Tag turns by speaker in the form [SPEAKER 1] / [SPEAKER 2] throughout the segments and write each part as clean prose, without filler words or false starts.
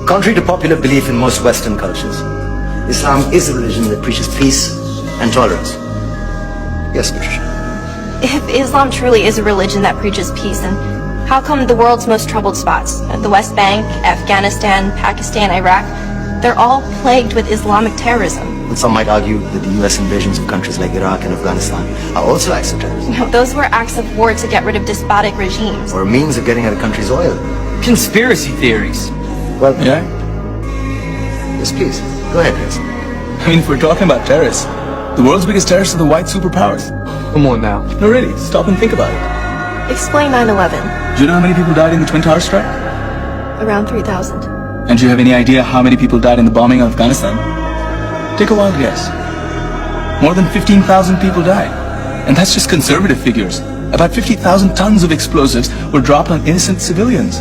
[SPEAKER 1] Contrary to popular belief in most Western cultures, Islam is a religion that preaches peace and tolerance. Yes, Patricia.
[SPEAKER 2] If Islam truly is a religion that preaches peace, then how come the world's most troubled spots, the West Bank, Afghanistan, Pakistan, Iraq, they're all plagued with Islamic terrorism?
[SPEAKER 1] And some might argue that the US invasions of countries like Iraq and Afghanistan are also acts of terrorism,
[SPEAKER 2] No, those were acts of war to get rid of despotic regimes.
[SPEAKER 1] or a means of getting at a country's oil.
[SPEAKER 3] Conspiracy theories.
[SPEAKER 1] Well,
[SPEAKER 3] Yeah?
[SPEAKER 1] yes, please. Go ahead, Chris.
[SPEAKER 3] I mean, if we're talking about terrorists, the world's biggest terrorists are the white superpowers.
[SPEAKER 4] Come on now.
[SPEAKER 3] No, really, stop and think about it.
[SPEAKER 2] Explain 9/11.
[SPEAKER 3] Do you know how many people died in the Twin Towers strike?
[SPEAKER 2] Around 3,000.
[SPEAKER 3] And do you have any idea how many people died in the bombing of Afghanistan? Take a wild guess. More than 15,000 people died. And that's just conservative figures. About 50,000 tons of explosives were dropped on innocent civilians.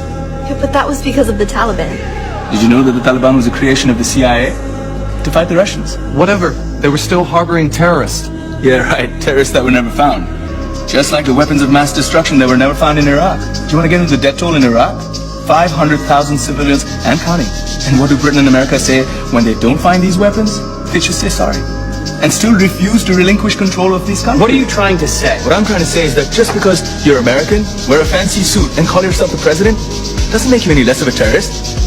[SPEAKER 2] Yeah, but that was because of the Taliban.
[SPEAKER 3] Did you know that the Taliban was a creation of the CIA? To fight the Russians.
[SPEAKER 4] Whatever. They were still harboring terrorists.
[SPEAKER 3] Yeah, right. Terrorists that were never found. Just like the weapons of mass destruction that were never found in Iraq. Do you want to get into the death toll in Iraq? 500,000 civilians and counting. And what do Britain and America say when they don't find these weapons? They just say sorry. And still refuse to relinquish control of these countries.
[SPEAKER 4] What are you trying to say?
[SPEAKER 3] What I'm trying to say is that just because you're American, wear a fancy suit, and call yourself the president, doesn't make you any less of a terrorist.